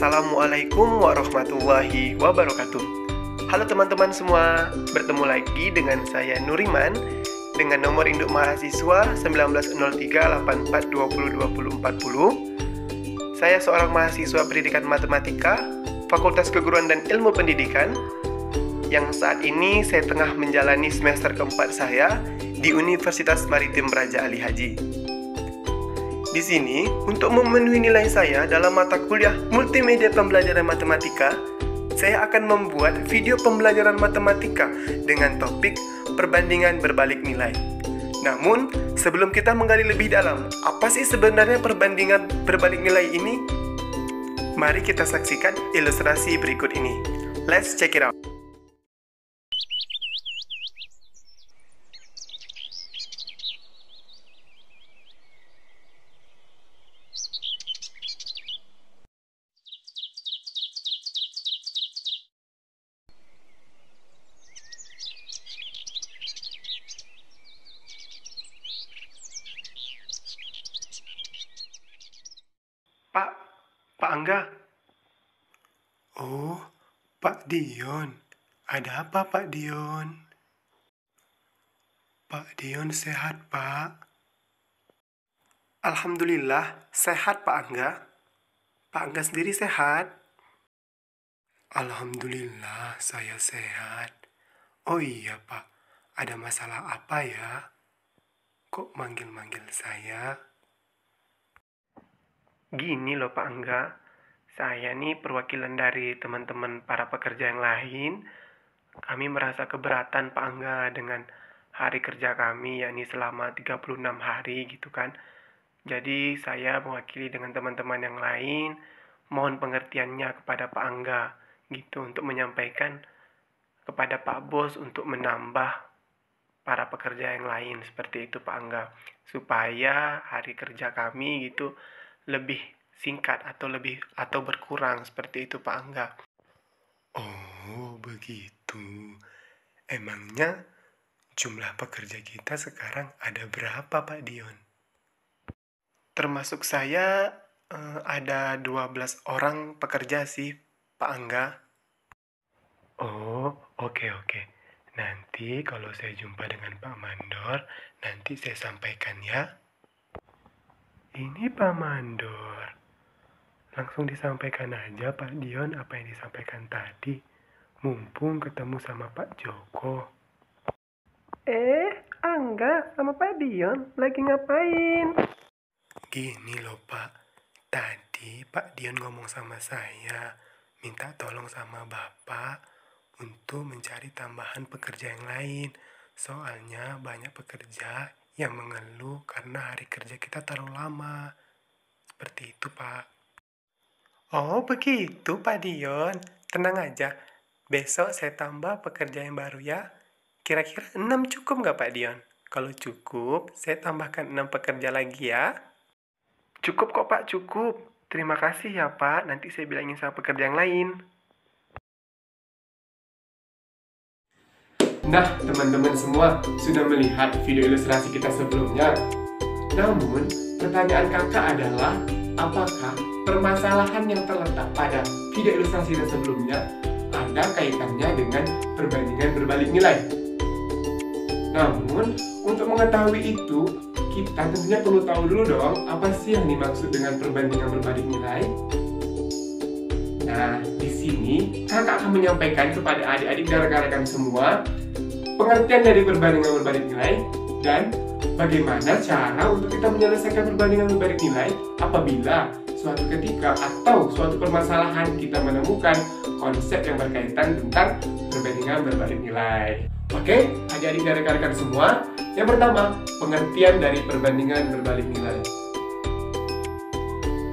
Assalamualaikum warahmatullahi wabarakatuh. Halo teman-teman semua, bertemu lagi dengan saya Nuriman dengan nomor induk mahasiswa 190384202040. Saya seorang mahasiswa pendidikan matematika, Fakultas Keguruan dan Ilmu Pendidikan, yang saat ini saya tengah menjalani semester keempat saya di Universitas Maritim Raja Ali Haji. Di sini, untuk memenuhi nilai saya dalam mata kuliah Multimedia Pembelajaran Matematika, saya akan membuat video pembelajaran matematika dengan topik perbandingan berbalik nilai. Namun, sebelum kita menggali lebih dalam, apa sih sebenarnya perbandingan berbalik nilai ini? Mari kita saksikan ilustrasi berikut ini. Let's check it out. Pak Angga. Oh, Pak Dion. Ada apa, Pak Dion? Pak Dion sehat, Pak? Alhamdulillah, sehat Pak Angga. Pak Angga sendiri sehat? Alhamdulillah, saya sehat. Oh iya, Pak. Ada masalah apa ya? Kok manggil-manggil saya? Gini loh Pak Angga, saya nih perwakilan dari teman-teman para pekerja yang lain. Kami merasa keberatan Pak Angga dengan hari kerja kami, yakni selama 36 hari gitu kan. Jadi saya mewakili dengan teman-teman yang lain, mohon pengertiannya kepada Pak Angga gitu, untuk menyampaikan kepada Pak Bos untuk menambah para pekerja yang lain, seperti itu Pak Angga, supaya hari kerja kami gitu lebih singkat atau berkurang, seperti itu Pak Angga. Oh, begitu. Emangnya jumlah pekerja kita sekarang ada berapa, Pak Dion? Termasuk saya ada 12 orang pekerja sih Pak Angga. Oh, oke. Nanti kalau saya jumpa dengan Pak Mandor, nanti saya sampaikan ya. Ini Pak Mandor. Langsung disampaikan aja Pak Dion apa yang disampaikan tadi. Mumpung ketemu sama Pak Joko. Angga sama Pak Dion lagi ngapain? Gini loh Pak. Tadi Pak Dion ngomong sama saya. Minta tolong sama Bapak untuk mencari tambahan pekerja yang lain. Soalnya banyak pekerja yang mengeluh karena hari kerja kita terlalu lama. Seperti itu, Pak. Oh, begitu Pak Dion. Tenang aja. Besok saya tambah pekerja yang baru ya. Kira-kira 6 cukup nggak Pak Dion? Kalau cukup, saya tambahkan 6 pekerja lagi ya. Cukup kok Pak, cukup. Terima kasih ya Pak. Nanti saya bilangin sama pekerja yang lain. Nah, teman-teman semua sudah melihat video ilustrasi kita sebelumnya. Namun, pertanyaan kakak adalah, apakah permasalahan yang terletak pada video ilustrasi kita sebelumnya ada kaitannya dengan perbandingan berbalik nilai? Namun, untuk mengetahui itu, kita tentunya perlu tahu dulu dong, apa sih yang dimaksud dengan perbandingan berbalik nilai? Nah, di sini kakak akan menyampaikan kepada adik-adik dan rekan-rekan semua pengertian dari perbandingan berbalik nilai dan bagaimana cara untuk kita menyelesaikan perbandingan berbalik nilai apabila suatu ketika atau suatu permasalahan kita menemukan konsep yang berkaitan tentang perbandingan berbalik nilai. Oke, adik-adik dan rekan-rekan semua, yang pertama, pengertian dari perbandingan berbalik nilai.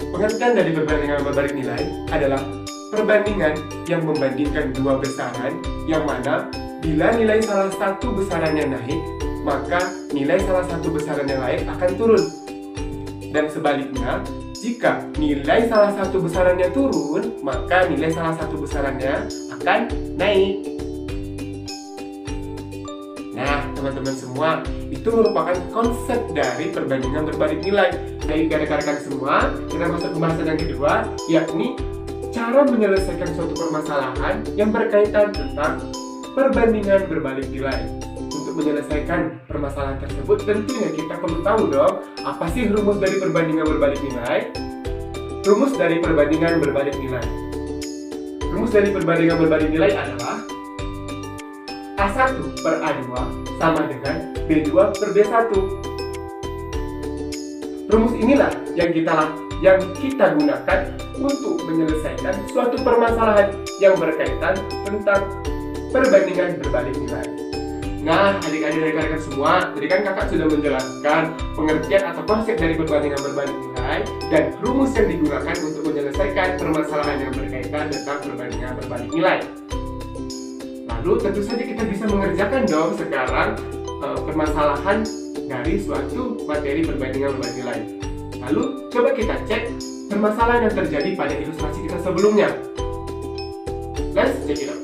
Pengertian dari perbandingan berbalik nilai adalah perbandingan yang membandingkan dua besaran yang mana bila nilai salah satu besarannya naik, maka nilai salah satu besaran yang lain akan turun. Dan sebaliknya, jika nilai salah satu besarannya turun, maka nilai salah satu besarannya akan naik. Nah, teman-teman semua, itu merupakan konsep dari perbandingan berbalik nilai. Baik rekan-rekan semua, kita masuk pembahasan yang kedua, yakni cara menyelesaikan suatu permasalahan yang berkaitan tentang perbandingan berbalik nilai. Untuk menyelesaikan permasalahan tersebut, tentunya kita perlu tahu dong, apa sih rumus dari perbandingan berbalik nilai? Rumus dari perbandingan berbalik nilai. Rumus dari perbandingan berbalik nilai adalah A1 per A2 sama dengan B2 per B1. Rumus inilah yang kita gunakan untuk menyelesaikan suatu permasalahan yang berkaitan tentang perbandingan berbalik nilai. Nah, adik-adik rekan-rekan semua, tadi kan kakak sudah menjelaskan pengertian atau konsep dari perbandingan berbalik nilai dan rumus yang digunakan untuk menyelesaikan permasalahan yang berkaitan tentang perbandingan berbalik nilai. Lalu tentu saja kita bisa mengerjakan dong sekarang permasalahan dari suatu materi perbandingan berbalik nilai. Lalu coba kita cek permasalahan yang terjadi pada ilustrasi kita sebelumnya. Let's check it out.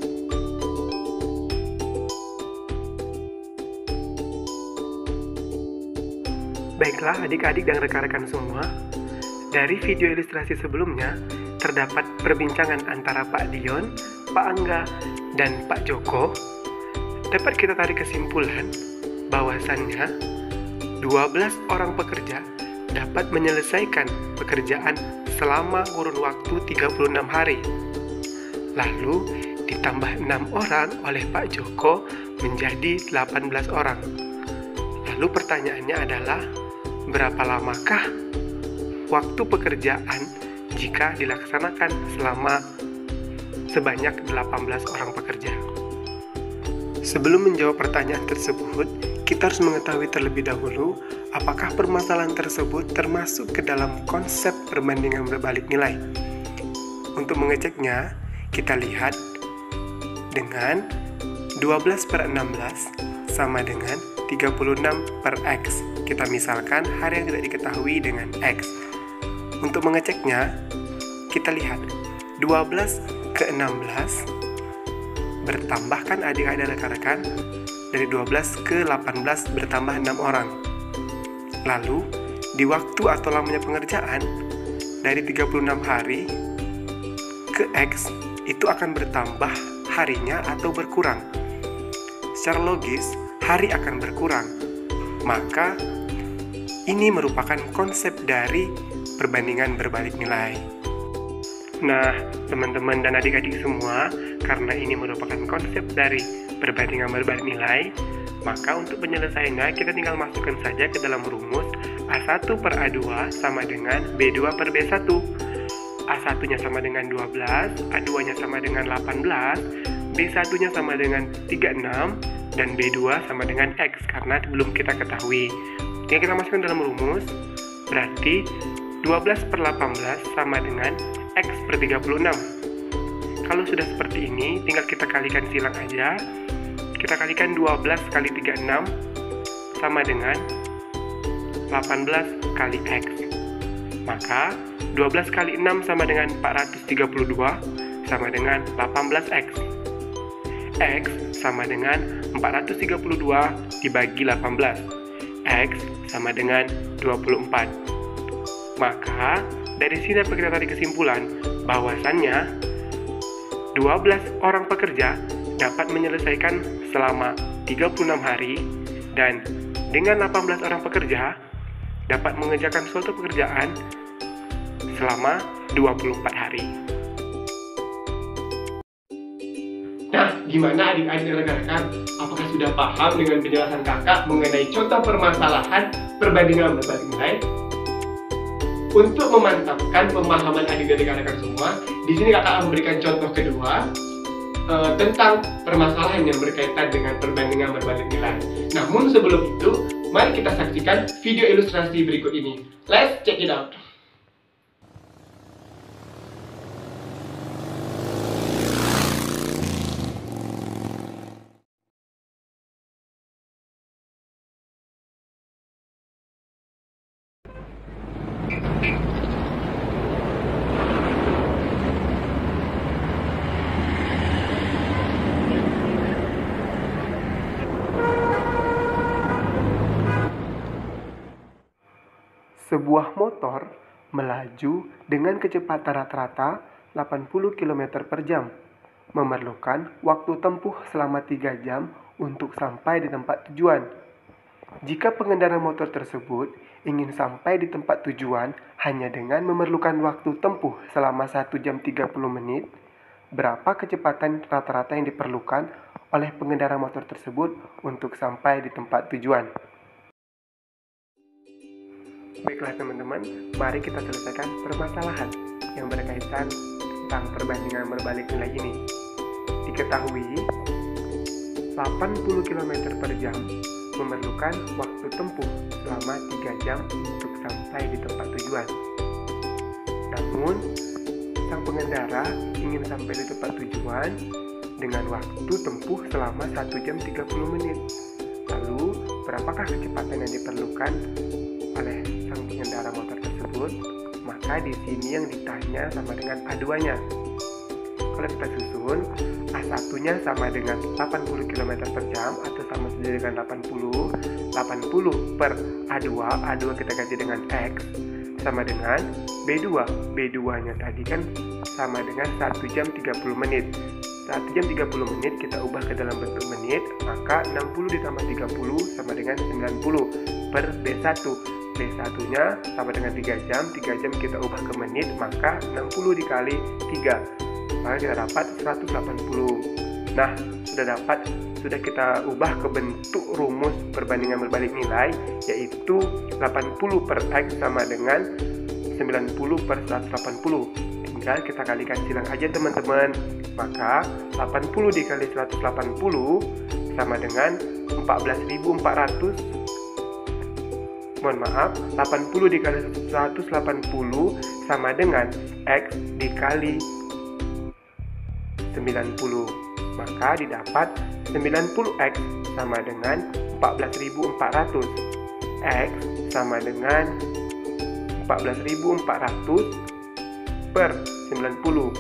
Baiklah adik-adik dan rekan-rekan semua, dari video ilustrasi sebelumnya terdapat perbincangan antara Pak Dion, Pak Angga, dan Pak Joko. Dapat kita tarik kesimpulan bahwasannya 12 orang pekerja dapat menyelesaikan pekerjaan selama kurun waktu 36 hari. Lalu ditambah 6 orang oleh Pak Joko menjadi 18 orang. Lalu pertanyaannya adalah, berapa lamakah waktu pekerjaan jika dilaksanakan selama sebanyak 18 orang pekerja? Sebelum menjawab pertanyaan tersebut, kita harus mengetahui terlebih dahulu apakah permasalahan tersebut termasuk ke dalam konsep perbandingan berbalik nilai. Untuk mengeceknya, kita lihat dengan 12 per 16 sama dengan 36 per X. Kita misalkan hari yang tidak diketahui dengan X. Untuk mengeceknya, kita lihat 12 ke 16 bertambahkan adik-adik dan rekan-rekan, dari 12 ke 18 bertambah 6 orang. Lalu, di waktu atau lamanya pengerjaan, dari 36 hari ke X, itu akan bertambah harinya atau berkurang. Secara logis, hari akan berkurang. Maka, ini merupakan konsep dari perbandingan berbalik nilai. Nah, teman-teman dan adik-adik semua, karena ini merupakan konsep dari perbandingan berbalik nilai, maka untuk penyelesaiannya kita tinggal masukkan saja ke dalam rumus A1 per A2 sama dengan B2 per B1. A1-nya sama dengan 12, A2-nya sama dengan 18, B1-nya sama dengan 36, dan B2 sama dengan X, karena belum kita ketahui. Yang kita masukkan dalam rumus, berarti 12 per 18 sama dengan X per 36. Kalau sudah seperti ini, tinggal kita kalikan silang aja. Kita kalikan 12 kali 36 sama dengan 18 kali X. Maka 12 kali 6 sama dengan 432 sama dengan 18X. X sama dengan 432 dibagi 18. X sama dengan 24. Maka dari sini dapat kita tarik kesimpulan bahwasannya 12 orang pekerja dapat menyelesaikan selama 36 hari dan dengan 18 orang pekerja dapat mengerjakan suatu pekerjaan selama 24 hari. Nah, gimana adik-adik dan rekan-rekan? Apakah sudah paham dengan penjelasan kakak mengenai contoh permasalahan perbandingan berbalik nilai? Untuk memantapkan pemahaman adik dan rekan-rekan semua, di sini kakak akan memberikan contoh kedua tentang permasalahan yang berkaitan dengan perbandingan berbalik nilai. Namun sebelum itu, mari kita saksikan video ilustrasi berikut ini. Let's check it out. Sebuah motor melaju dengan kecepatan rata-rata 80 km per jam, memerlukan waktu tempuh selama 3 jam untuk sampai di tempat tujuan. Jika pengendara motor tersebut ingin sampai di tempat tujuan hanya dengan memerlukan waktu tempuh selama 1 jam 30 menit, berapa kecepatan rata-rata yang diperlukan oleh pengendara motor tersebut untuk sampai di tempat tujuan? Baiklah teman-teman, mari kita selesaikan permasalahan yang berkaitan tentang perbandingan berbalik nilai ini. Diketahui 80 km per jam memerlukan waktu tempuh selama 3 jam untuk sampai di tempat tujuan. Namun, sang pengendara ingin sampai di tempat tujuan dengan waktu tempuh selama 1 jam 30 menit. Lalu, berapakah kecepatan yang diperlukan oleh sang pengendara motor tersebut? Maka di sini yang ditanya sama dengan A2-nya. Kalau kita susun, A1-nya sama dengan 80 km per jam atau sama saja dengan 80 per A2 kita ganti dengan X sama dengan B2. B2-nya tadi kan sama dengan 1 jam 30 menit. 1 jam 30 menit kita ubah ke dalam bentuk menit, maka 60 ditambah 30 sama dengan 90 per B1. B1-nya sama dengan 3 jam kita ubah ke menit, maka 60 dikali 3. Maka kita dapat 180. Nah, sudah kita ubah ke bentuk rumus perbandingan berbalik nilai, yaitu 80 per X sama dengan 90 per 180. Tinggal kita kalikan silang aja teman-teman. Maka 80 dikali 180 sama dengan 14.400. Mohon maaf, 80 dikali 180 sama dengan X dikali 90. Maka didapat 90X sama dengan 14.400. X sama dengan 14.400 per 90.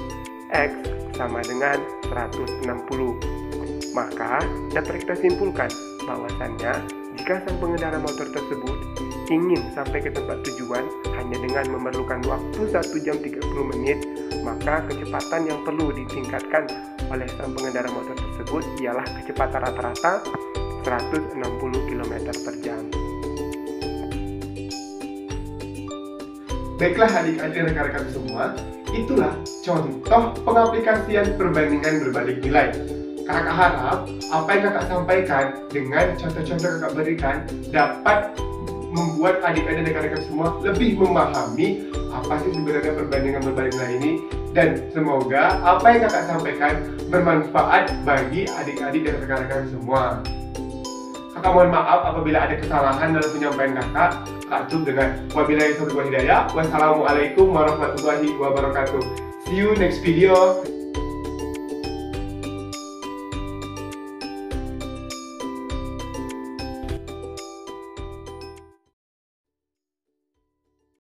X sama dengan 160. Maka dapat kita simpulkan bahwasannya jika sang pengendara motor tersebut ingin sampai ke tempat tujuan hanya dengan memerlukan waktu 1 jam 30 menit, maka kecepatan yang perlu ditingkatkan oleh sang pengendara motor tersebut ialah kecepatan rata-rata 160 km per jam. Baiklah adik-adik rekan-rekan semua, itulah contoh pengaplikasian perbandingan berbalik nilai. Kakak harap apa yang kakak sampaikan dengan contoh-contoh kakak berikan dapat membuat adik-adik rekan-rekan semua lebih memahami apa sih sebenarnya perbandingan berbalik nilai ini, dan semoga apa yang kakak sampaikan bermanfaat bagi adik-adik dan rekan-rekan semua. Kakak mohon maaf apabila ada kesalahan dalam penyampaian kakak. Kakak tutup dengan wabillahi taufiq wal hidayah. Wassalamualaikum warahmatullahi wabarakatuh. See you next video.